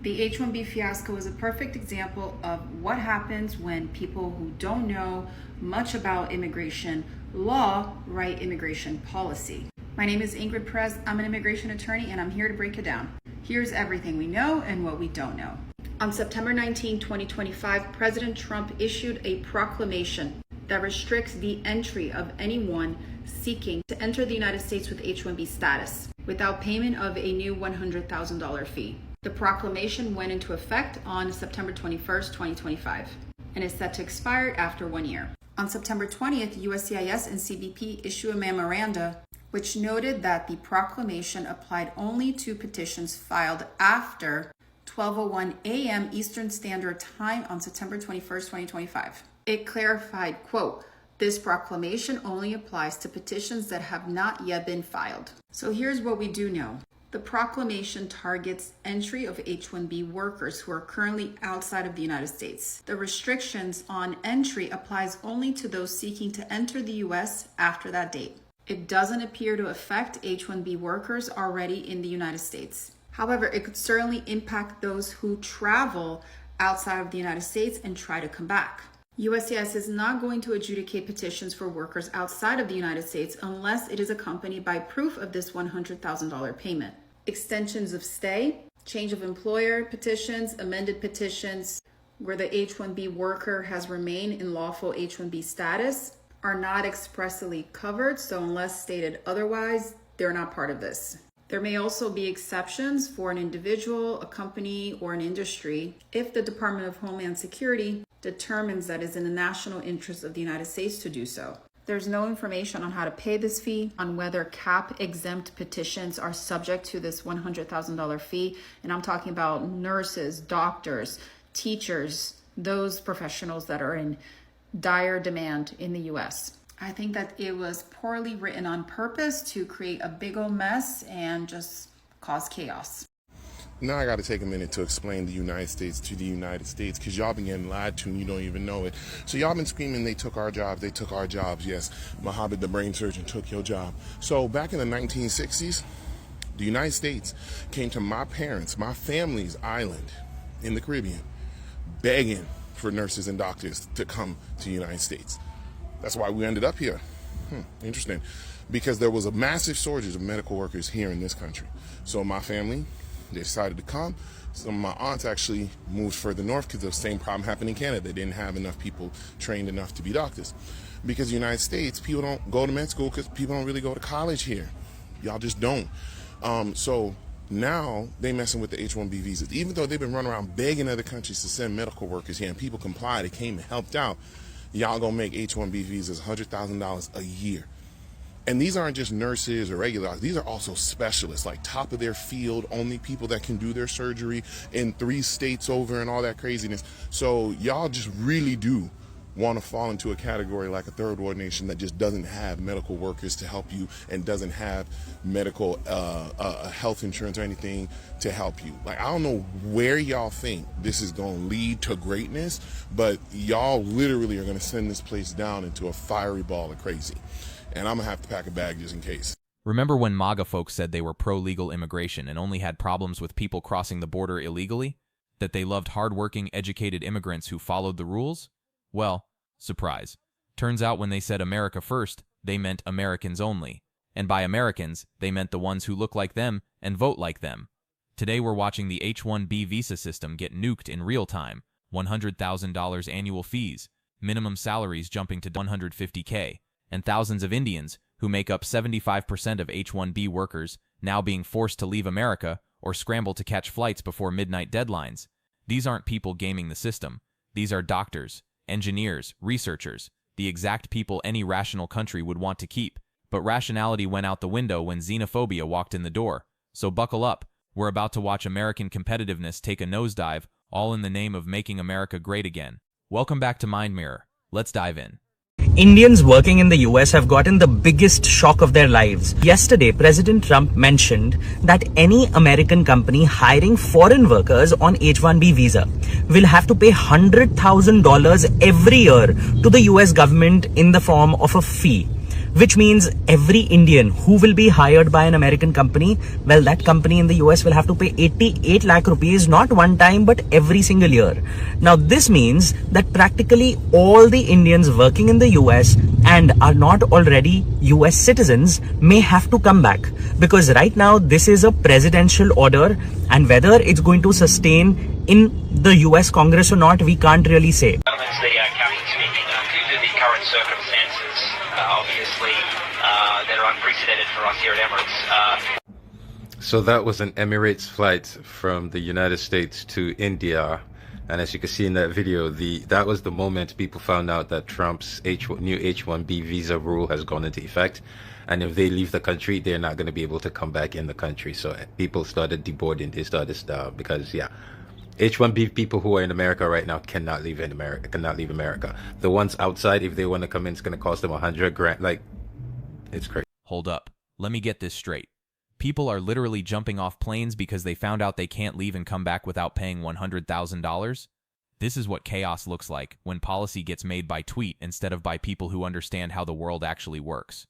The H-1B fiasco is a perfect example of what happens when people who don't know much about immigration law write immigration policy. My name is Ingrid Perez. I'm an immigration attorney and I'm here to break it down. Here's everything we know and what we don't know. On September 19, 2025, President Trump issued a proclamation that restricts the entry of anyone seeking to enter the United States with H-1B status without payment of a new $100,000 fee. The proclamation went into effect on September 21st, 2025, and is set to expire after 1 year. On September 20th, USCIS and CBP issue a memoranda which noted that the proclamation applied only to petitions filed after 12:01 a.m. Eastern Standard Time on September 21st, 2025. It clarified, quote, "This proclamation only applies to petitions that have not yet been filed." So here's what we do know. The proclamation targets entry of H-1B workers who are currently outside of the United States. The restrictions on entry applies only to those seeking to enter the U.S. after that date. It doesn't appear to affect H-1B workers already in the United States. However, it could certainly impact those who travel outside of the United States and try to come back. USCIS is not going to adjudicate petitions for workers outside of the United States unless it is accompanied by proof of this $100,000 payment. Extensions of stay, change of employer petitions, amended petitions where the H-1B worker has remained in lawful H-1B status are not expressly covered, so unless stated otherwise, they're not part of this. There may also be exceptions for an individual, a company, or an industry if the Department of Homeland Security determines that it's in the national interest of the United States to do so. There's no information on how to pay this fee, on whether cap-exempt petitions are subject to this $100,000 fee, and I'm talking about nurses, doctors, teachers, those professionals that are in dire demand in the US. I think that it was poorly written on purpose to create a big old mess and just cause chaos. Now I got to take a minute to explain the United States to the United States, because y'all been getting lied to and you don't even know it. So y'all been screaming they took our jobs, they took our jobs. Yes, Mohammed the brain surgeon took your job. So back in the 1960s, the United States came to my parents, my family's island in the Caribbean, begging for nurses and doctors to come to the United States. That's why we ended up here. Interesting. Because there was a massive shortage of medical workers here in this country. So my family, they decided to come. Some of my aunts actually moved further north because the same problem happened in Canada. They didn't have enough people trained enough to be doctors. Because the United States, people don't go to med school because people don't really go to college here. Y'all just don't. So now they messing with the H-1B visas. Even though they've been running around begging other countries to send medical workers here and people complied, they came and helped out, y'all gonna make H-1B visas $100,000 a year. And these aren't just nurses or regulars. These are also specialists, like top of their field, only people that can do their surgery in 3 states over and all that craziness. So y'all just really do want to fall into a category like a third world nation that just doesn't have medical workers to help you and doesn't have medical health insurance or anything to help you. Like, I don't know where y'all think this is going to lead to greatness, but y'all literally are going to send this place down into a fiery ball of crazy. And I'm going to have to pack a bag just in case. Remember when MAGA folks said they were pro-legal immigration and only had problems with people crossing the border illegally? That they loved hard-working, educated immigrants who followed the rules? Well, surprise. Turns out when they said America first, they meant Americans only. And by Americans, they meant the ones who look like them and vote like them. Today we're watching the H-1B visa system get nuked in real time. $100,000 annual fees, minimum salaries jumping to $150K, and thousands of Indians, who make up 75% of H-1B workers, now being forced to leave America or scramble to catch flights before midnight deadlines. These aren't people gaming the system. These are doctors, engineers, researchers, the exact people any rational country would want to keep. But rationality went out the window when xenophobia walked in the door. So buckle up. We're about to watch American competitiveness take a nosedive, all in the name of making America great again. Welcome back to Mind Mirror. Let's dive in. Indians working in the US have gotten the biggest shock of their lives. Yesterday, President Trump mentioned that any American company hiring foreign workers on H-1B visa will have to pay $100,000 every year to the US government in the form of a fee. which means every Indian who will be hired by an American company, well, that company in the US will have to pay 88 lakh rupees, not one time, but every single year. Now, this means that practically all the Indians working in the US and are not already US citizens may have to come back, because right now this is a presidential order, and whether it's going to sustain in the US Congress or not, we can't really say. The captain speaking, due to the current circumstances, obviously, that are unprecedented for us here at Emirates. So that was an Emirates flight from the United States to India. And as you can see in that video, that was the moment people found out that Trump's new H-1B visa rule has gone into effect. And if they leave the country, they're not going to be able to come back in the country. So people started deboarding. They started because, yeah, H-1B people who are in America right now cannot leave America. The ones outside, if they want to come in, it's going to cost them $100,000. Like, it's crazy. Hold up. Let me get this straight. People are literally jumping off planes because they found out they can't leave and come back without paying $100,000? This is what chaos looks like when policy gets made by tweet instead of by people who understand how the world actually works.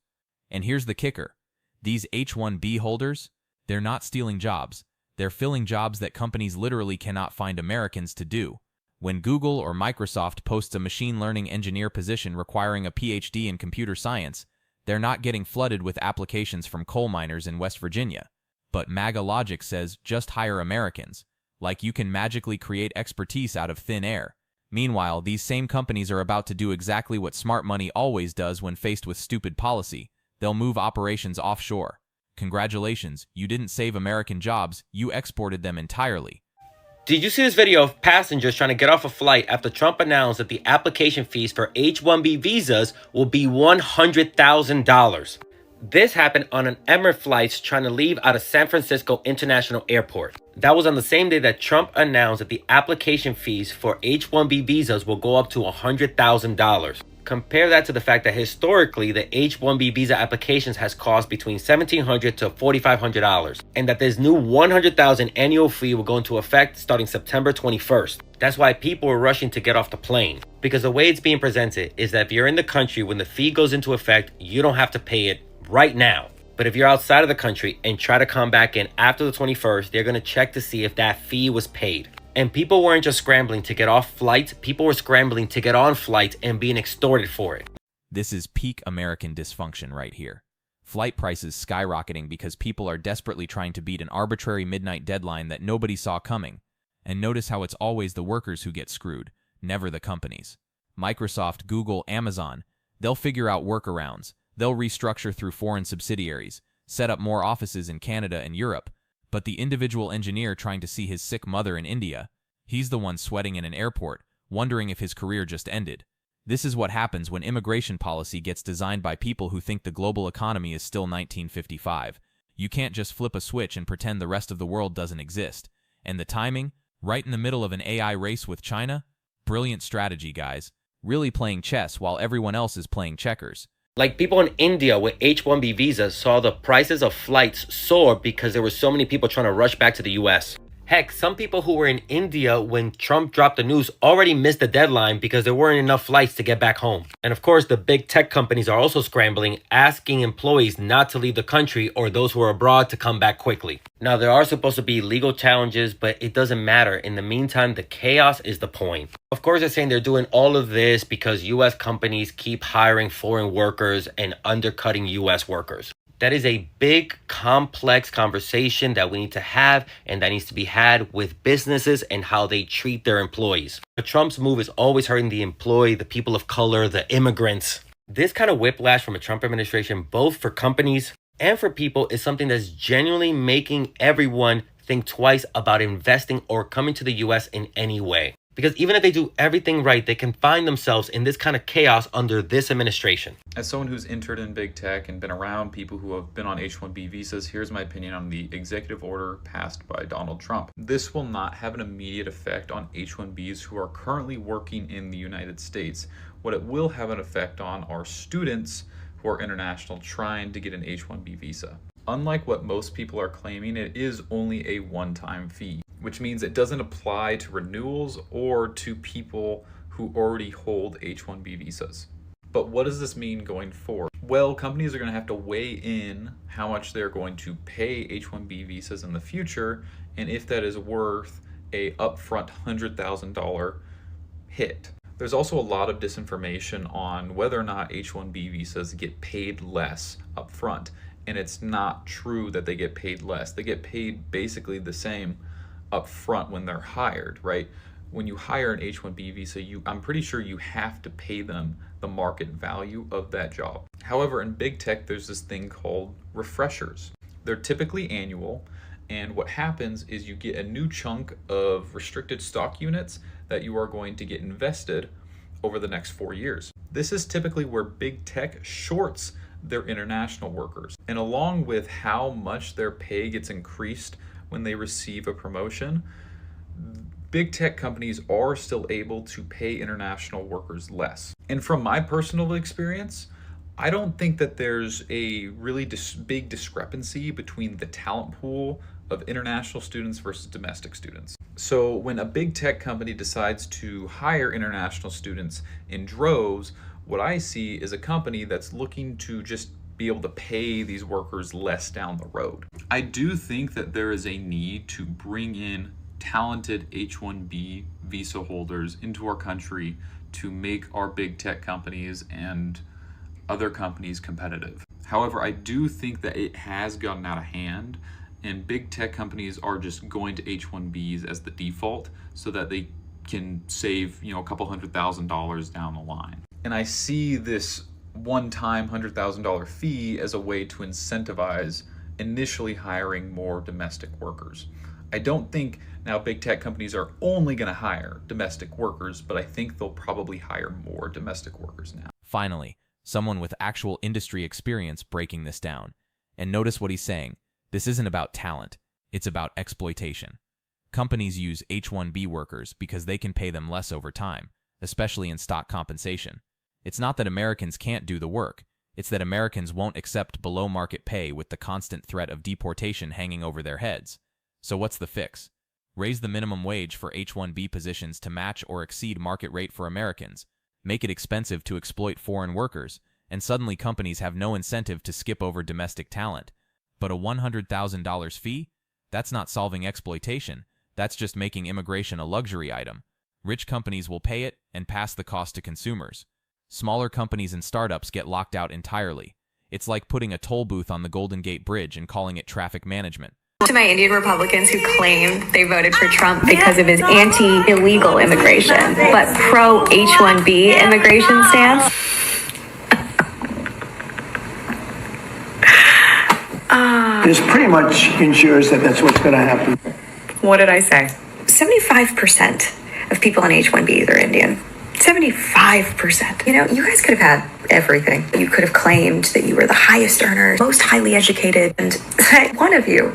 And here's the kicker. These H-1B holders, they're not stealing jobs. They're filling jobs that companies literally cannot find Americans to do. When Google or Microsoft posts a machine learning engineer position requiring a PhD in computer science, they're not getting flooded with applications from coal miners in West Virginia. But MAGA logic says just hire Americans, like you can magically create expertise out of thin air. Meanwhile, these same companies are about to do exactly what smart money always does when faced with stupid policy. They'll move operations offshore. Congratulations, you didn't save American jobs, you exported them entirely. Did you see this video of passengers trying to get off a flight after Trump announced that the application fees for H-1B visas will be $100,000? This happened on an Emirates flight trying to leave out of San Francisco International Airport. That was on the same day that Trump announced that the application fees for H-1B visas will go up to $100,000. Compare that to the fact that historically, the H-1B visa applications has cost between $1,700 to $4,500, and that this new $100,000 annual fee will go into effect starting September 21st. That's why people are rushing to get off the plane, because the way it's being presented is that if you're in the country when the fee goes into effect, you don't have to pay it right now. But if you're outside of the country and try to come back in after the 21st, they're going to check to see if that fee was paid. And people weren't just scrambling to get off flights, people were scrambling to get on flights and being extorted for it. This is peak American dysfunction right here. Flight prices skyrocketing because people are desperately trying to beat an arbitrary midnight deadline that nobody saw coming. And notice how it's always the workers who get screwed, never the companies. Microsoft, Google, Amazon, they'll figure out workarounds. They'll restructure through foreign subsidiaries, set up more offices in Canada and Europe. But the individual engineer trying to see his sick mother in India, he's the one sweating in an airport, wondering if his career just ended. This is what happens when immigration policy gets designed by people who think the global economy is still 1955. You can't just flip a switch and pretend the rest of the world doesn't exist. And the timing? Right in the middle of an AI race with China? Brilliant strategy, guys. Really playing chess while everyone else is playing checkers. Like people in India with H-1B visas saw the prices of flights soar because there were so many people trying to rush back to the US. Heck, some people who were in India when Trump dropped the news already missed the deadline because there weren't enough flights to get back home. And of course, the big tech companies are also scrambling, asking employees not to leave the country or those who are abroad to come back quickly. Now, there are supposed to be legal challenges, but it doesn't matter. In the meantime, the chaos is the point. Of course, they're saying they're doing all of this because US companies keep hiring foreign workers and undercutting US workers. That is a big, complex conversation that we need to have, and that needs to be had with businesses and how they treat their employees. But Trump's move is always hurting the employee, the people of color, the immigrants. This kind of whiplash from a Trump administration, both for companies and for people, is something that's genuinely making everyone think twice about investing or coming to the US in any way. Because even if they do everything right, they can find themselves in this kind of chaos under this administration. As someone who's entered in big tech and been around people who have been on H-1B visas, here's my opinion on the executive order passed by Donald Trump. This will not have an immediate effect on H-1Bs who are currently working in the United States. What it will have an effect on are students who are international trying to get an H-1B visa. Unlike what most people are claiming, it is only a one-time fee, which means it doesn't apply to renewals or to people who already hold H-1B visas. But what does this mean going forward? Well, companies are going to have to weigh in how much they're going to pay H-1B visas in the future, and if that is worth a upfront $100,000 hit. There's also a lot of disinformation on whether or not H-1B visas get paid less upfront, and it's not true that they get paid less. They get paid basically the same upfront when they're hired, right? When you hire an H-1B visa, I'm pretty sure you have to pay them the market value of that job. However, in big tech, there's this thing called refreshers. They're typically annual, and what happens is you get a new chunk of restricted stock units that you are going to get invested over the next 4 years. This is typically where big tech shorts their international workers. And along with how much their pay gets increased when they receive a promotion, big tech companies are still able to pay international workers less. And from my personal experience, I don't think that there's a really big discrepancy between the talent pool of international students versus domestic students. So when a big tech company decides to hire international students in droves, what I see is a company that's looking to just be able to pay these workers less down the road. I do think that there is a need to bring in talented H-1B visa holders into our country to make our big tech companies and other companies competitive. However, I do think that it has gotten out of hand, and big tech companies are just going to H-1Bs as the default so that they can save, a couple $100,000 down the line. And I see this one-time $100,000 fee as a way to incentivize initially hiring more domestic workers. I don't think now big tech companies are only going to hire domestic workers, but I think they'll probably hire more domestic workers now. Finally, someone with actual industry experience breaking this down. And notice what he's saying. This isn't about talent. It's about exploitation. Companies use H-1B workers because they can pay them less over time, especially in stock compensation. It's not that Americans can't do the work. It's that Americans won't accept below-market pay with the constant threat of deportation hanging over their heads. So what's the fix? Raise the minimum wage for H-1B positions to match or exceed market rate for Americans. Make it expensive to exploit foreign workers, and suddenly companies have no incentive to skip over domestic talent. But a $100,000 fee? That's not solving exploitation. That's just making immigration a luxury item. Rich companies will pay it and pass the cost to consumers. Smaller companies and startups get locked out entirely. It's like putting a toll booth on the Golden Gate Bridge and calling it traffic management. To my Indian Republicans who claim they voted for Trump because of his anti-illegal immigration, but pro-H-1B immigration stance. This pretty much ensures that that's what's going to happen. What did I say? 75% of people on H-1Bs are Indian. 75%. You guys could have had everything. You could have claimed that you were the highest earner, most highly educated, and one of you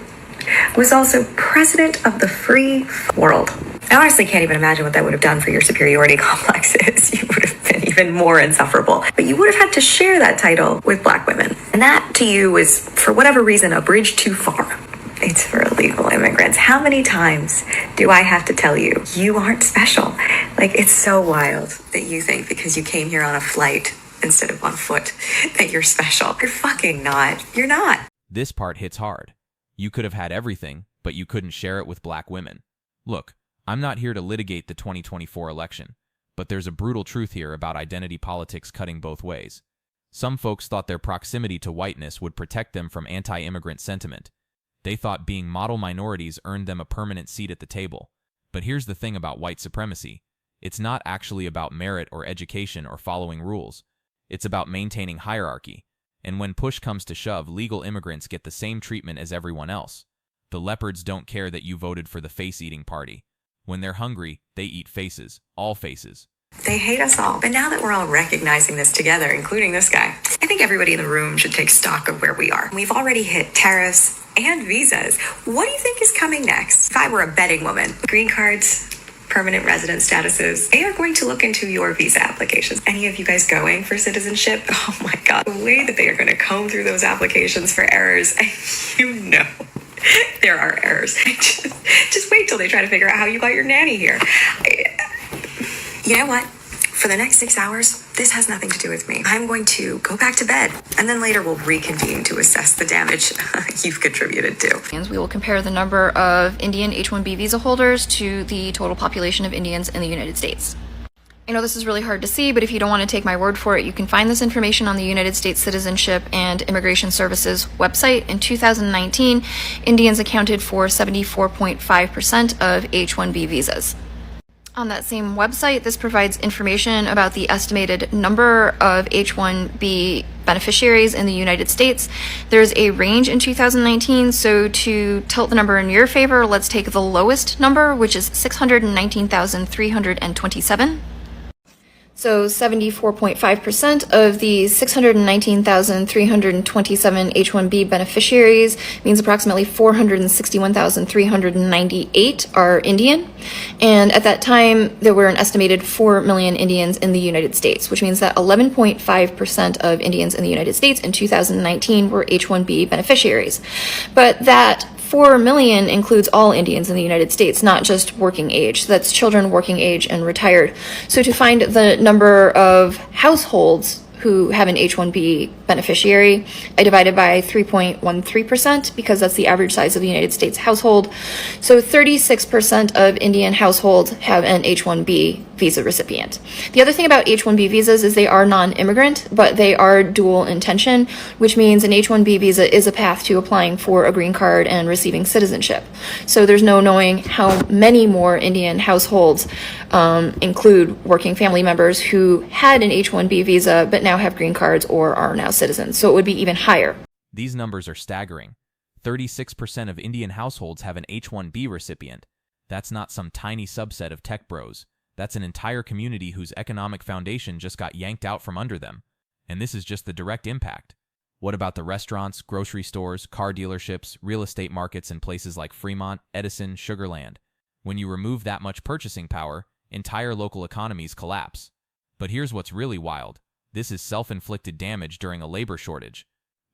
was also president of the free world. I honestly can't even imagine what that would have done for your superiority complexes. You would have been even more insufferable. But you would have had to share that title with Black women. And that, to you, is, for whatever reason, a bridge too far. It's for illegal immigrants. How many times do I have to tell you, you aren't special? It's so wild that you think because you came here on a flight instead of on foot that you're special. You're fucking not. You're not. This part hits hard. You could have had everything, but you couldn't share it with Black women. Look, I'm not here to litigate the 2024 election, but there's a brutal truth here about identity politics cutting both ways. Some folks thought their proximity to whiteness would protect them from anti-immigrant sentiment. They thought being model minorities earned them a permanent seat at the table. But here's the thing about white supremacy. It's not actually about merit or education or following rules. It's about maintaining hierarchy. And when push comes to shove, legal immigrants get the same treatment as everyone else. The leopards don't care that you voted for the face-eating party. When they're hungry, they eat faces, all faces. They hate us all. But now that we're all recognizing this together, including this guy, I think everybody in the room should take stock of where we are. We've already hit tariffs and visas. What do you think is coming next? If I were a betting woman, green cards, permanent resident statuses, they are going to look into your visa applications. Any of you guys going for citizenship? Oh my God, the way that they are going to comb through those applications for errors, there are errors. Just wait till they try to figure out how you got your nanny here. You know what? For the next 6 hours, This has nothing to do with me. I'm going to go back to bed, and then later we'll reconvene to assess the damage you've contributed to. We will compare the number of Indian H-1B visa holders to the total population of Indians in the United States. I know this is really hard to see, but if you don't want to take my word for it, you can find this information on the United States Citizenship and Immigration Services website. In 2019, Indians accounted for 74.5% of H-1B visas. On that same website, this provides information about the estimated number of H-1B beneficiaries in the United States. There's a range in 2019, so to tilt the number in your favor, let's take the lowest number, which is 619,327. So 74.5% of the 619,327 H-1B beneficiaries means approximately 461,398 are Indian. And at that time, there were an estimated 4 million Indians in the United States, which means that 11.5% of Indians in the United States in 2019 were H-1B beneficiaries. But that 4 million includes all Indians in the United States, not just working age. So that's children, working age, and retired. So to find the number of households who have an H-1B beneficiary, I divided by 3.13% because that's the average size of the United States household. So 36% of Indian households have an H-1B visa recipient. The other thing about H-1B visas is they are non-immigrant, but they are dual intention, which means an H-1B visa is a path to applying for a green card and receiving citizenship. So there's no knowing how many more Indian households include working family members who had an H-1B visa but now have green cards or are now citizens. So it would be even higher. These numbers are staggering. 36% of Indian households have an H-1B recipient. That's not some tiny subset of tech bros. That's an entire community whose economic foundation just got yanked out from under them. And this is just the direct impact. What about the restaurants, grocery stores, car dealerships, real estate markets in places like Fremont, Edison, Sugar Land? When you remove that much purchasing power, entire local economies collapse. But here's what's really wild. This is self-inflicted damage during a labor shortage.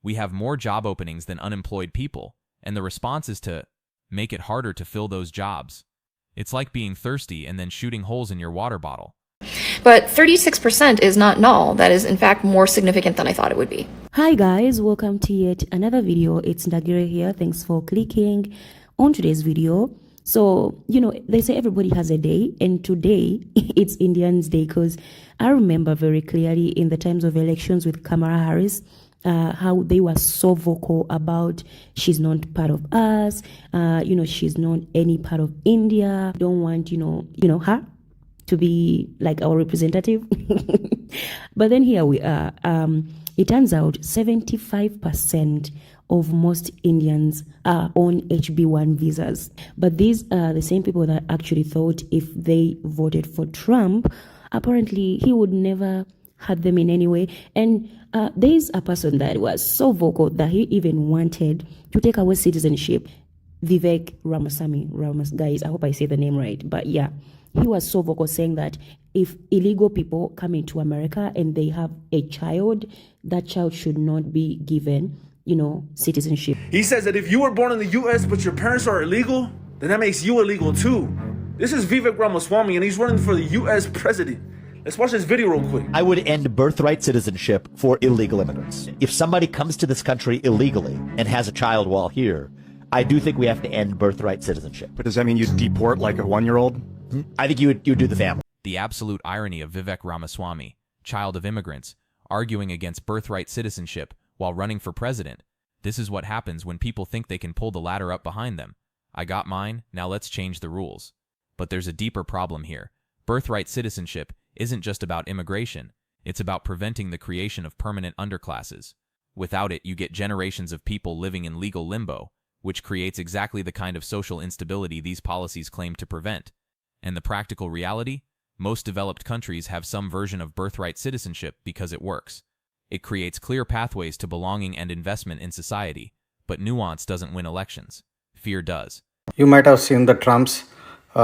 We have more job openings than unemployed people, and the response is to make it harder to fill those jobs. It's like being thirsty and then shooting holes in your water bottle. But 36% is not null. That is, in fact, more significant than I thought it would be. Hi guys, welcome to yet another video. It's Ndagire here. Thanks for clicking on today's video. So, they say everybody has a day, and today it's Indians Day, because I remember very clearly in the times of elections with Kamala Harris, how they were so vocal about she's not part of us, she's not any part of India, don't want, her to be like our representative. But then here we are. It turns out 75% of most Indians are on HB1 visas. But these are the same people that actually thought if they voted for Trump, apparently he would never hurt them in any way. And there's a person that was so vocal that he even wanted to take away citizenship. Vivek Ramaswamy, guys, I hope I say the name right. But yeah, he was so vocal saying that if illegal people come into America and they have a child, that child should not be given citizenship. He says that if you were born in the U.S. but your parents are illegal, then that makes you illegal too. This is Vivek Ramaswamy, and he's running for the U.S. president. Let's watch this video real quick. I would end birthright citizenship for illegal immigrants. If somebody comes to this country illegally and has a child while here, I do think we have to end birthright citizenship. But does that mean you deport like a 1-year-old? I think you would do the family. The absolute irony of Vivek Ramaswamy, child of immigrants, arguing against birthright citizenship while running for president. This is what happens when people think they can pull the ladder up behind them. I got mine, now let's change the rules. But there's a deeper problem here. Birthright citizenship isn't just about immigration. It's about preventing the creation of permanent underclasses. Without it, you get generations of people living in legal limbo, which creates exactly the kind of social instability these policies claim to prevent. And the practical reality? Most developed countries have some version of birthright citizenship because it works. It creates clear pathways to belonging and investment in society, but nuance doesn't win elections. Fear does. You might have seen the Trump's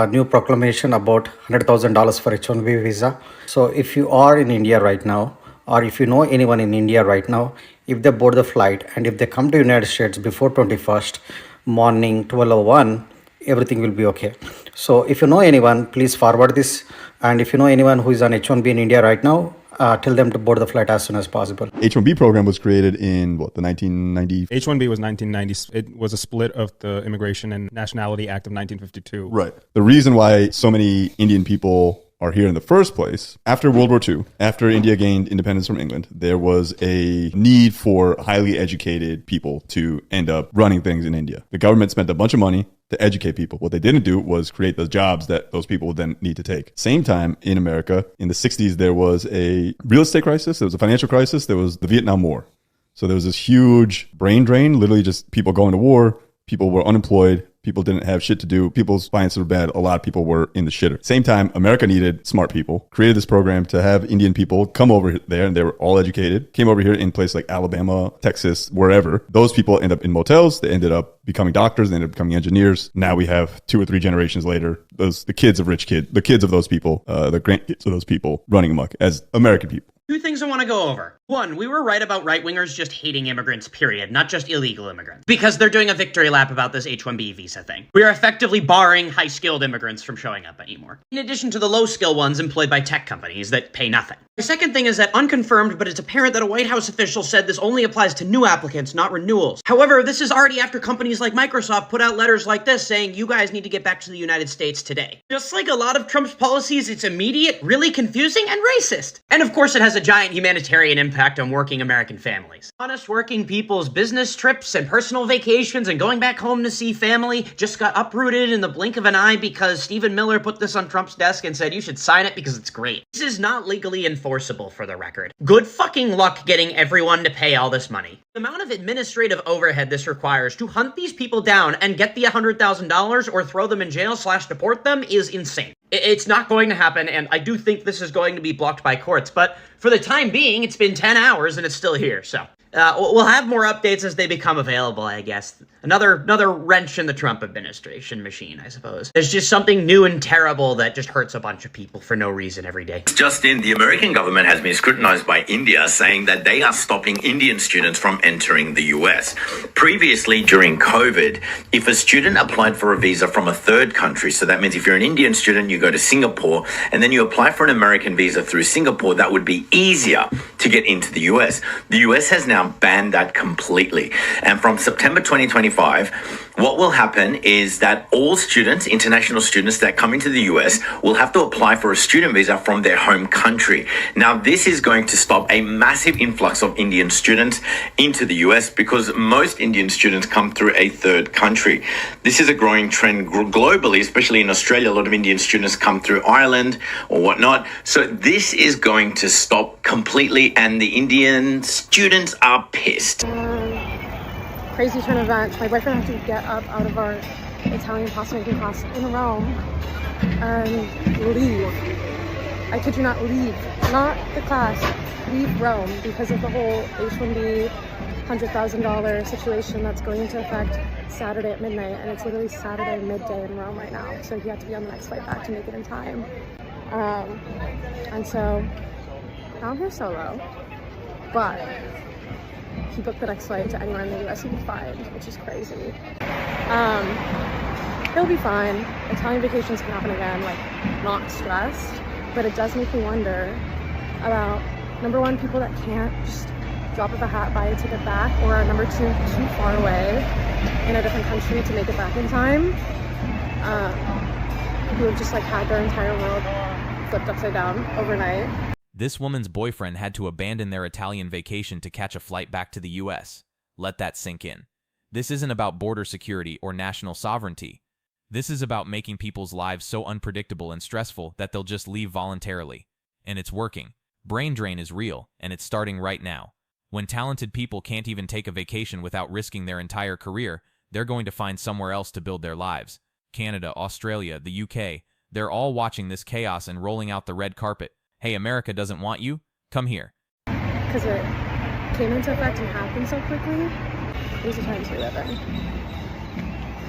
new proclamation about $100,000 for H-1B visa. So if you are in India right now, or if you know anyone in India right now, if they board the flight and if they come to United States before 21st morning 12:01, everything will be okay. So if you know anyone, please forward this. And if you know anyone who is on H-1B in India right now, tell them to board the flight as soon as possible. H-1B program was created in what, the 1990s? H-1B was 1990s. It was a split of the Immigration and Nationality Act of 1952. Right. The reason why so many Indian people are here in the first place, after World War II, after India gained independence from England, there was a need for highly educated people to end up running things in India. The government spent a bunch of money to educate people. What they didn't do was create the jobs that those people would then need to take. Same time in America, in the 60s, there was a real estate crisis. There was a financial crisis. There was the Vietnam War. So there was this huge brain drain, literally just people going to war. People were unemployed. People didn't have shit to do. People's finances were bad. A lot of people were in the shitter. Same time, America needed smart people. Created this program to have Indian people come over there, and they were all educated. Came over here in places like Alabama, Texas, wherever. Those people end up in motels. They ended up becoming doctors. They ended up becoming engineers. Now we have 2 or 3 generations later, the kids of rich kids, the kids of those people, the grandkids of those people running amok as American people. 2 things I want to go over. 1, we were right about right-wingers just hating immigrants, period, not just illegal immigrants. Because they're doing a victory lap about this H-1B visa thing. We are effectively barring high-skilled immigrants from showing up anymore. In addition to the low-skill ones employed by tech companies that pay nothing. The second thing is that unconfirmed, but it's apparent that a White House official said this only applies to new applicants, not renewals. However, this is already after companies like Microsoft put out letters like this saying you guys need to get back to the United States today. Just like a lot of Trump's policies, it's immediate, really confusing, and racist. And of course it has a giant humanitarian impact on working American families. Honest working people's business trips and personal vacations and going back home to see family just got uprooted in the blink of an eye because Stephen Miller put this on Trump's desk and said you should sign it because it's great. This is not legally enforceable, for the record. Good fucking luck getting everyone to pay all this money. The amount of administrative overhead this requires to hunt these people down and get the $100,000 or throw them in jail / deport them is insane. It's not going to happen, and I do think this is going to be blocked by courts, but for the time being, it's been 10 hours and it's still here, so. We'll have more updates as they become available, I guess. Another wrench in the Trump administration machine, I suppose. There's just something new and terrible that just hurts a bunch of people for no reason every day. Just in, the American government has been scrutinized by India, saying that they are stopping Indian students from entering the US. Previously, during COVID, if a student applied for a visa from a third country, so that means if you're an Indian student, you go to Singapore, and then you apply for an American visa through Singapore, that would be easier to get into the US. The US has now banned that completely. And from September 2025, what will happen is that all students, international students that come into the US will have to apply for a student visa from their home country. Now, this is going to stop a massive influx of Indian students into the US because most Indian students come through a third country. This is a growing trend globally, especially in Australia. A lot of Indian students come through Ireland or whatnot. So this is going to stop completely, and the Indian students are pissed. Crazy turn of events. My boyfriend had to get up out of our Italian pasta making class in Rome and leave. I kid you not, leave. Not the class, leave Rome because of the whole H-1B $100,000 situation that's going into effect Saturday at midnight, and it's literally Saturday midday in Rome right now, so he had to be on the next flight back to make it in time. And so now I'm here solo, but he booked the next flight to anywhere in the US he'd be fine, which is crazy. He'll be fine. Italian vacations can happen again, like, not stressed, but it does make me wonder about, number one, people that can't just drop of a hat, buy a ticket back, or number two, too far away in a different country to make it back in time, who have just like had their entire world flipped upside down overnight. This woman's boyfriend had to abandon their Italian vacation to catch a flight back to the US. Let that sink in. This isn't about border security or national sovereignty. This is about making people's lives so unpredictable and stressful that they'll just leave voluntarily. And it's working. Brain drain is real, and it's starting right now. When talented people can't even take a vacation without risking their entire career, they're going to find somewhere else to build their lives. Canada, Australia, the UK, they're all watching this chaos and rolling out the red carpet. Hey, America doesn't want you? Come here. Because it came into effect and happened so quickly, these are times we live in.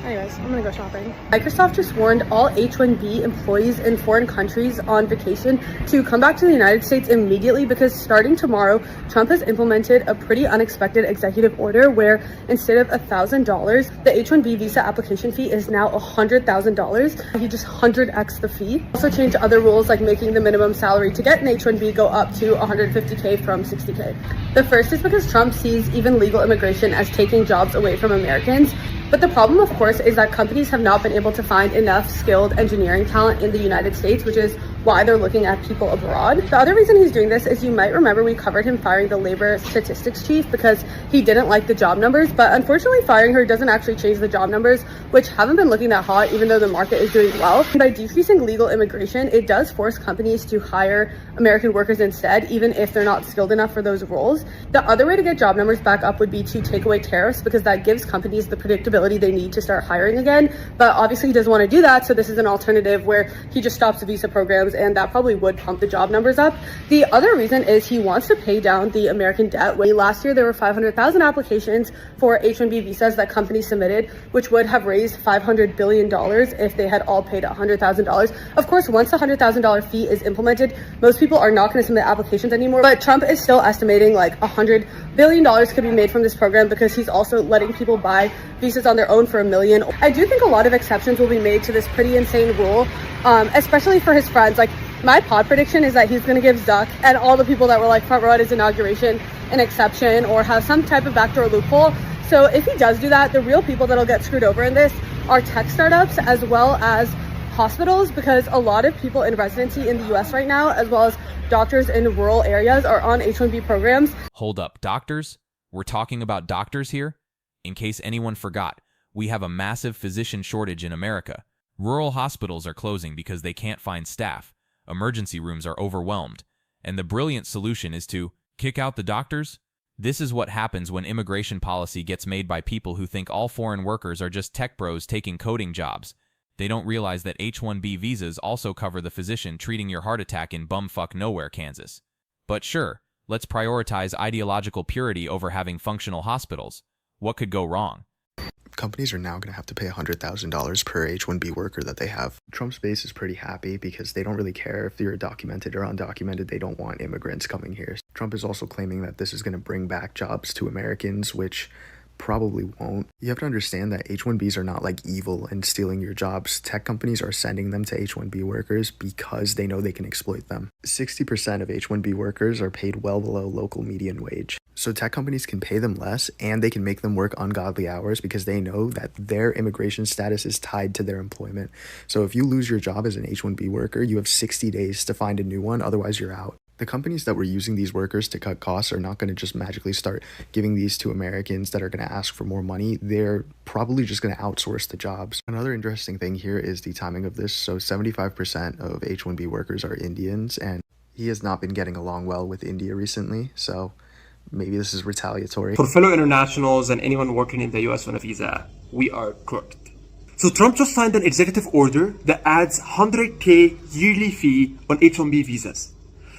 Anyways, I'm gonna go shopping. Microsoft just warned all H-1B employees in foreign countries on vacation to come back to the United States immediately because starting tomorrow, Trump has implemented a pretty unexpected executive order where instead of $1,000, the H-1B visa application fee is now $100,000. He just 100x the fee. Also changed other rules like making the minimum salary to get an H-1B go up to $150K from $60K. The first is because Trump sees even legal immigration as taking jobs away from Americans. But the problem, of course, is that companies have not been able to find enough skilled engineering talent in the United States, which is why they're looking at people abroad. The other reason he's doing this is you might remember we covered him firing the labor statistics chief because he didn't like the job numbers, but unfortunately firing her doesn't actually change the job numbers, which haven't been looking that hot even though the market is doing well. And by decreasing legal immigration, it does force companies to hire American workers instead, even if they're not skilled enough for those roles. The other way to get job numbers back up would be to take away tariffs because that gives companies the predictability they need to start hiring again. But obviously he doesn't want to do that, so this is an alternative where he just stops the visa programs, and that probably would pump the job numbers up. The other reason is he wants to pay down the American debt. Last year there were 500,000 applications for H-1B visas that companies submitted, which would have raised $500 billion if they had all paid $100,000. Of course, once the $100,000 fee is implemented, most people are not going to submit applications anymore, but Trump is still estimating like $100 billion could be made from this program because he's also letting people buy visas on their own for $1 million. I do think a lot of exceptions will be made to this pretty insane rule, especially for his friends. Like, my pod prediction is that he's going to give Zuck and all the people that were like front row at his inauguration an exception or have some type of backdoor loophole. So if he does do that, the real people that'll get screwed over in this are tech startups as well as hospitals, because a lot of people in residency in the US right now, as well as doctors in rural areas, are on H-1B programs. Hold up, doctors? We're talking about doctors here? In case anyone forgot, we have a massive physician shortage in America. Rural hospitals are closing because they can't find staff. Emergency rooms are overwhelmed. And the brilliant solution is to kick out the doctors? This is what happens when immigration policy gets made by people who think all foreign workers are just tech bros taking coding jobs. They don't realize that H-1B visas also cover the physician treating your heart attack in bumfuck nowhere, Kansas. But sure, let's prioritize ideological purity over having functional hospitals. What could go wrong? Companies are now going to have to pay $100,000 per H-1B worker that they have. Trump's base is pretty happy because they don't really care if you're documented or undocumented. They don't want immigrants coming here. Trump is also claiming that this is going to bring back jobs to Americans, which probably won't. You have to understand that H-1Bs are not like evil and stealing your jobs. Tech companies are sending them to H-1B workers because they know they can exploit them. 60% of H-1B workers are paid well below local median wage. So tech companies can pay them less and they can make them work ungodly hours because they know that their immigration status is tied to their employment. So if you lose your job as an H-1B worker, you have 60 days to find a new one, otherwise you're out. The companies that were using these workers to cut costs are not going to just magically start giving these to Americans that are going to ask for more money. They're probably just going to outsource the jobs. Another interesting thing here is the timing of this. So 75% of H-1B workers are Indians, and he has not been getting along well with India recently. So maybe this is retaliatory. For fellow internationals and anyone working in the US on a visa, we are cooked. So Trump just signed an executive order that adds $100K yearly fee on H-1B visas.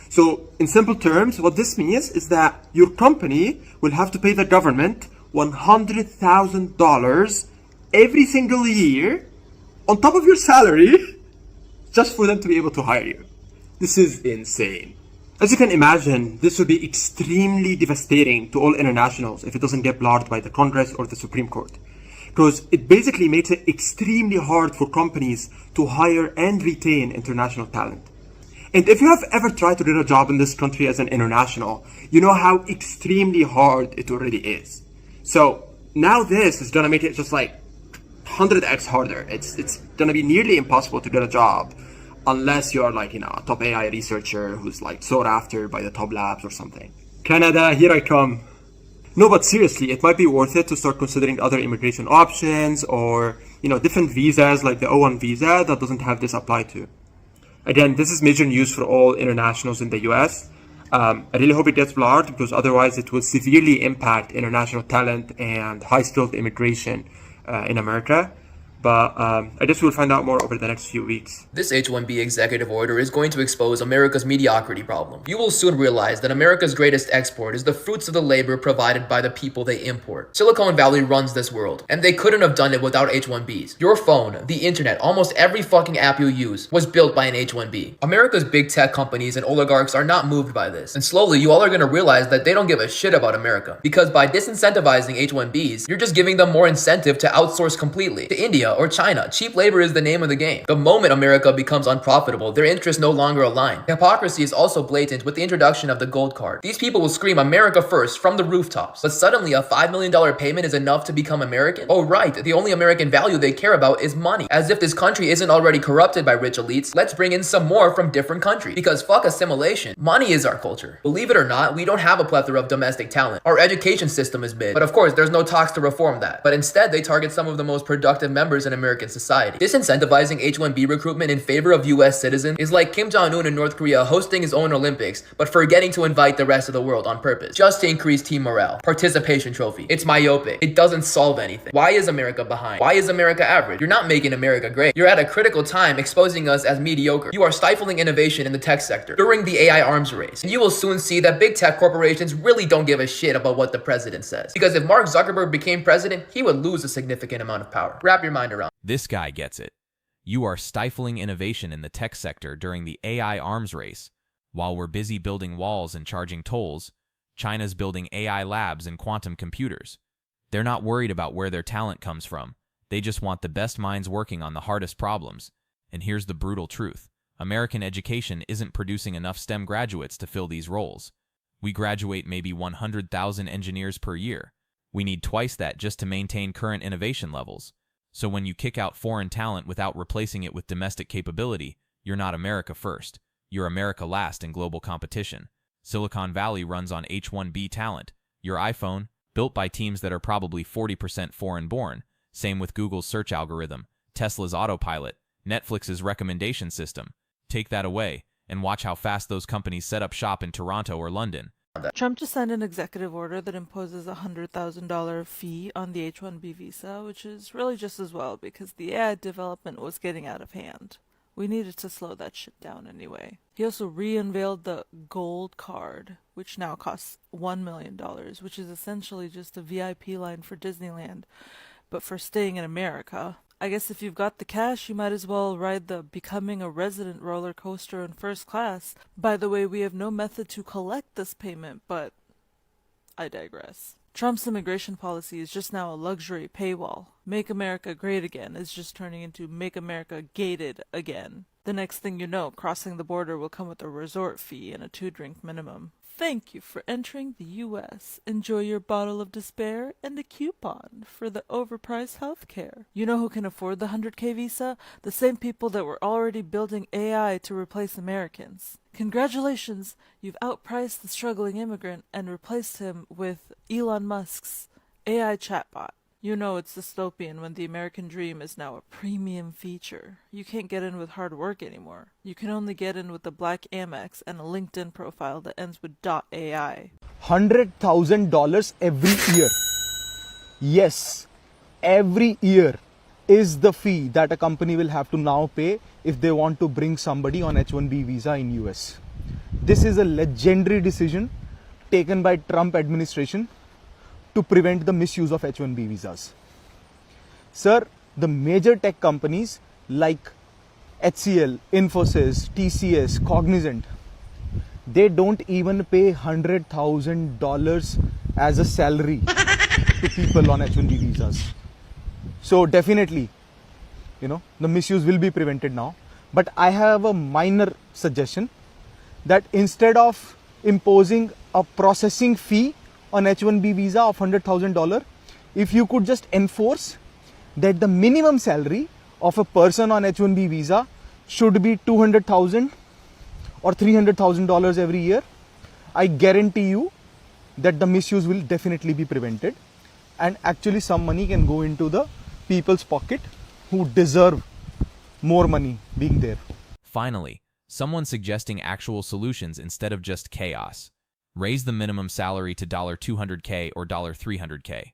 So in simple terms, what this means is that your company will have to pay the government $100,000 every single year on top of your salary just for them to be able to hire you. This is insane. As you can imagine, this would be extremely devastating to all internationals if it doesn't get blocked by the Congress or the Supreme Court. Because it basically makes it extremely hard for companies to hire and retain international talent. And if you have ever tried to get a job in this country as an international, you know how extremely hard it already is. So now this is going to make it just like 100x harder. It's going to be nearly impossible to get a job unless you're like, you know, a top AI researcher who's like sought after by the top labs or something. Canada, here I come. No, but seriously, it might be worth it to start considering other immigration options or, you know, different visas like the O1 visa that doesn't have this applied to. Again, this is major news for all internationals in the US. I really hope it gets blocked because otherwise it will severely impact international talent and high-skilled immigration in America. But I guess we'll find out more over the next few weeks. This H-1B executive order is going to expose America's mediocrity problem. You will soon realize that America's greatest export is the fruits of the labor provided by the people they import. Silicon Valley runs this world, and they couldn't have done it without H-1Bs. Your phone, the internet, almost every fucking app you use was built by an H-1B. America's big tech companies and oligarchs are not moved by this, and slowly you all are going to realize that they don't give a shit about America. Because by disincentivizing H-1Bs, you're just giving them more incentive to outsource completely to India or China. Cheap labor is the name of the game. The moment America becomes unprofitable, their interests no longer align. Hypocrisy is also blatant with the introduction of the gold card. These people will scream America first from the rooftops, but suddenly a $5 million payment is enough to become American? Oh right, the only American value they care about is money. As if this country isn't already corrupted by rich elites, let's bring in some more from different countries. Because fuck assimilation, money is our culture. Believe it or not, we don't have a plethora of domestic talent. Our education system is mid, but of course there's no talks to reform that. But instead they target some of the most productive members in American society. Disincentivizing H-1B recruitment in favor of US citizens is like Kim Jong-un in North Korea hosting his own Olympics, but forgetting to invite the rest of the world on purpose, just to increase team morale. Participation trophy. It's myopic. It doesn't solve anything. Why is America behind? Why is America average? You're not making America great. You're at a critical time exposing us as mediocre. You are stifling innovation in the tech sector during the AI arms race. And you will soon see that big tech corporations really don't give a shit about what the president says. Because if Mark Zuckerberg became president, he would lose a significant amount of power. Wrap your mind around. This guy gets it. You are stifling innovation in the tech sector during the AI arms race. While we're busy building walls and charging tolls, China's building AI labs and quantum computers. They're not worried about where their talent comes from. They just want the best minds working on the hardest problems. And here's the brutal truth. American education isn't producing enough STEM graduates to fill these roles. We graduate maybe 100,000 engineers per year. We need twice that just to maintain current innovation levels. So when you kick out foreign talent without replacing it with domestic capability, you're not America first. You're America last in global competition. Silicon Valley runs on H-1B talent. Your iPhone, built by teams that are probably 40% foreign-born. Same with Google's search algorithm, Tesla's autopilot, Netflix's recommendation system. Take that away, and watch how fast those companies set up shop in Toronto or London. Trump just signed an executive order that imposes a $100,000 fee on the H-1B visa, which is really just as well because the AI development was getting out of hand. We needed to slow that shit down anyway. He also re-unveiled the gold card, which now costs $1 million, which is essentially just a VIP line for Disneyland, but for staying in America. I guess if you've got the cash, you might as well ride the becoming a resident roller coaster in first class. By the way, we have no method to collect this payment, but I digress. Trump's immigration policy is just now a luxury paywall. Make America Great Again is just turning into Make America Gated Again. The next thing you know, crossing the border will come with a resort fee and a 2-drink minimum. Thank you for entering the U.S. Enjoy your bottle of despair and a coupon for the overpriced healthcare. You know who can afford the 100K visa? The same people that were already building AI to replace Americans. Congratulations, you've outpriced the struggling immigrant and replaced him with Elon Musk's AI chatbot. You know it's dystopian when the American dream is now a premium feature. You can't get in with hard work anymore. You can only get in with a black Amex and a LinkedIn profile that ends with .ai. $100,000 every year. Yes, every year is the fee that a company will have to now pay if they want to bring somebody on H-1B visa in US. This is a legendary decision taken by Trump administration to prevent the misuse of H-1B visas. Sir, the major tech companies like HCL, Infosys, TCS, Cognizant, they don't even pay $100,000 as a salary to people on H-1B visas. So definitely, the misuse will be prevented now. But I have a minor suggestion that instead of imposing a processing fee on H-1B visa of $100,000, if you could just enforce that the minimum salary of a person on H-1B visa should be $200,000 or $300,000 every year, I guarantee you that the misuse will definitely be prevented and actually some money can go into the people's pocket who deserve more money being there. Finally, someone suggesting actual solutions instead of just chaos. Raise the minimum salary to $200K or $300K.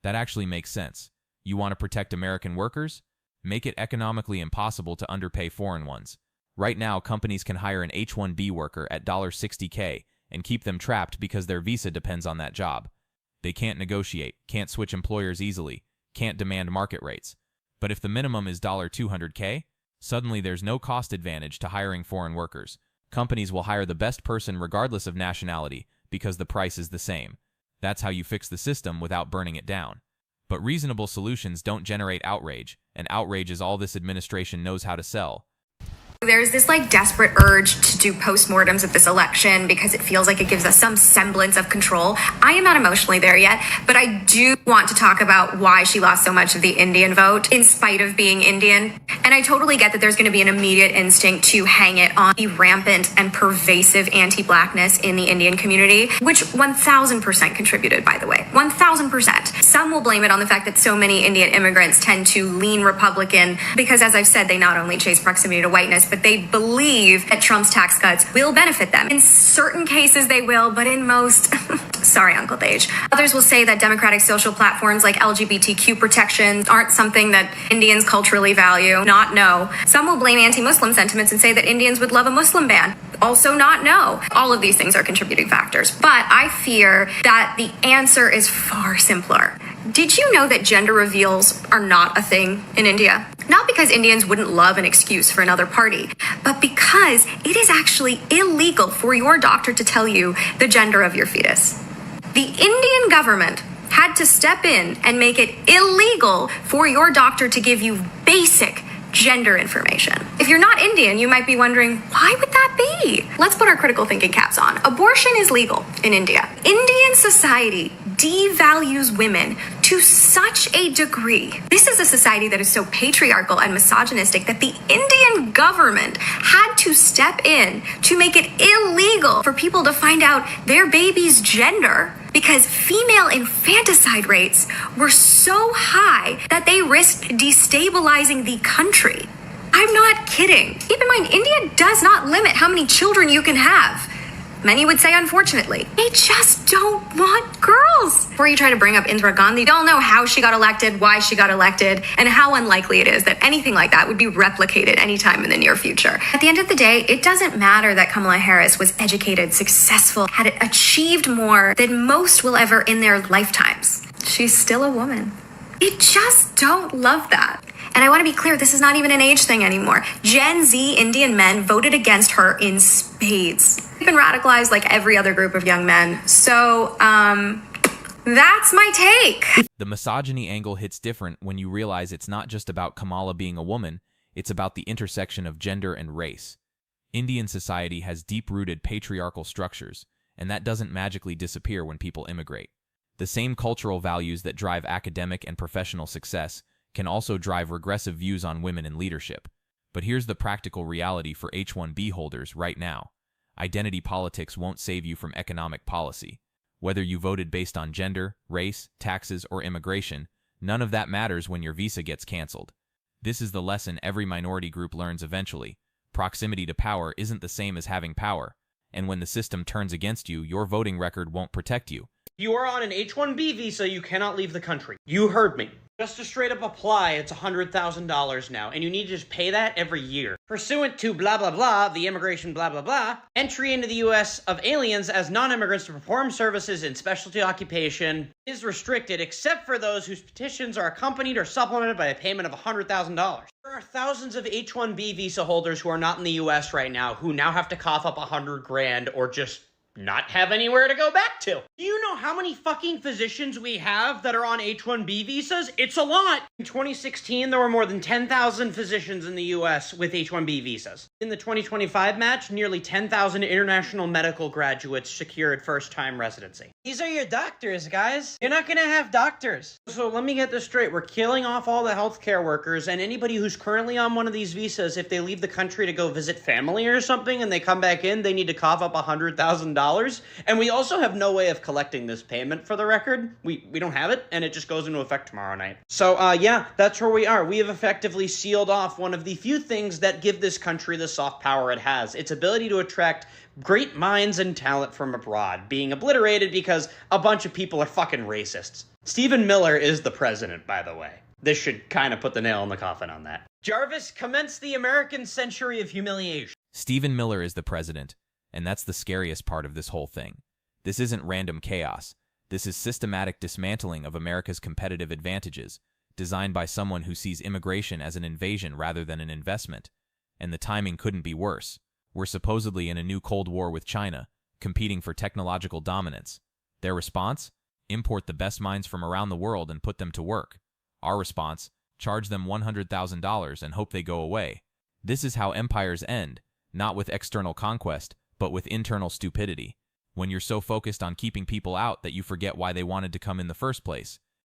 That actually makes sense. You want to protect American workers? Make it economically impossible to underpay foreign ones. Right now, companies can hire an H-1B worker at $60K and keep them trapped because their visa depends on that job. They can't negotiate, can't switch employers easily, can't demand market rates. But if the minimum is $200K, suddenly there's no cost advantage to hiring foreign workers. Companies will hire the best person regardless of nationality because the price is the same. That's how you fix the system without burning it down. But reasonable solutions don't generate outrage, and outrage is all this administration knows how to sell. There's this desperate urge to do postmortems of this election because it feels like it gives us some semblance of control. I am not emotionally there yet, but I do want to talk about why she lost so much of the Indian vote in spite of being Indian. And I totally get that there's going to be an immediate instinct to hang it on the rampant and pervasive anti-blackness in the Indian community, which 1000% contributed, by the way. 1000%. Some will blame it on the fact that so many Indian immigrants tend to lean Republican because, as I've said, they not only chase proximity to whiteness, but they believe that Trump's tax cuts will benefit them. In certain cases they will, but in most, sorry, Uncle Thage. Others will say that democratic social platforms like LGBTQ protections aren't something that Indians culturally value. Not no. Some will blame anti-Muslim sentiments and say that Indians would love a Muslim ban. Also not no. All of these things are contributing factors. But I fear that the answer is far simpler. Did you know that gender reveals are not a thing in India? Not because Indians wouldn't love an excuse for another party, but because it is actually illegal for your doctor to tell you the gender of your fetus. The Indian government had to step in and make it illegal for your doctor to give you basic gender information. If you're not Indian, you might be wondering, why would that be? Let's put our critical thinking caps on. Abortion is legal in India. Indian society devalues women to such a degree. This is a society that is so patriarchal and misogynistic that the Indian government had to step in to make it illegal for people to find out their baby's gender because female infanticide rates were so high that they risked destabilizing the country. I'm not kidding. Keep in mind, India does not limit how many children you can have. Many would say, unfortunately, they just don't want girls. Before you try to bring up Indira Gandhi, you all know how she got elected, why she got elected, and how unlikely it is that anything like that would be replicated anytime in the near future. At the end of the day, it doesn't matter that Kamala Harris was educated, successful, had achieved more than most will ever in their lifetimes. She's still a woman. They just don't love that. And I want to be clear, this is not even an age thing anymore. Gen Z Indian men voted against her in spades. They've been radicalized like every other group of young men. So, that's my take. The misogyny angle hits different when you realize it's not just about Kamala being a woman, it's about the intersection of gender and race. Indian society has deep-rooted patriarchal structures, and that doesn't magically disappear when people immigrate. The same cultural values that drive academic and professional success can also drive regressive views on women in leadership. But here's the practical reality for H-1B holders right now. Identity politics won't save you from economic policy. Whether you voted based on gender, race, taxes, or immigration, none of that matters when your visa gets canceled. This is the lesson every minority group learns eventually. Proximity to power isn't the same as having power, and when the system turns against you, your voting record won't protect you. You are on an H-1B visa, you cannot leave the country. You heard me. Just to straight up apply, it's $100,000 now, and you need to just pay that every year. Pursuant to blah blah blah, the immigration blah blah blah, entry into the U.S. of aliens as non-immigrants to perform services in specialty occupation is restricted except for those whose petitions are accompanied or supplemented by a payment of $100,000. There are thousands of H-1B visa holders who are not in the U.S. right now who now have to cough up $100,000 or just not have anywhere to go back to. Do you know how many fucking physicians we have that are on H-1B visas? It's a lot. In 2016, there were more than 10,000 physicians in the US with H-1B visas. In the 2025 match, nearly 10,000 international medical graduates secured first-time residency. These are your doctors, guys. You're not gonna have doctors. So let me get this straight. We're killing off all the healthcare workers, and anybody who's currently on one of these visas, if they leave the country to go visit family or something and they come back in, they need to cough up $100,000. And we also have no way of collecting this payment, for the record. We don't have it, and it just goes into effect tomorrow night. So, yeah, that's where we are. We have effectively sealed off one of the few things that give this country the soft power it has. Its ability to attract great minds and talent from abroad, being obliterated because a bunch of people are fucking racists. Stephen Miller is the president, by the way. This should kind of put the nail in the coffin on that. Jarvis, commence the American century of humiliation. Stephen Miller is the president, and that's the scariest part of this whole thing. This isn't random chaos. This is systematic dismantling of America's competitive advantages, designed by someone who sees immigration as an invasion rather than an investment. And the timing couldn't be worse. We're supposedly in a new Cold War with China, competing for technological dominance. Their response? Import the best minds from around the world and put them to work. Our response? Charge them $100,000 and hope they go away. This is how empires end, not with external conquest, but with internal stupidity. When you're so focused on keeping people out that you forget why they wanted to come in the first place.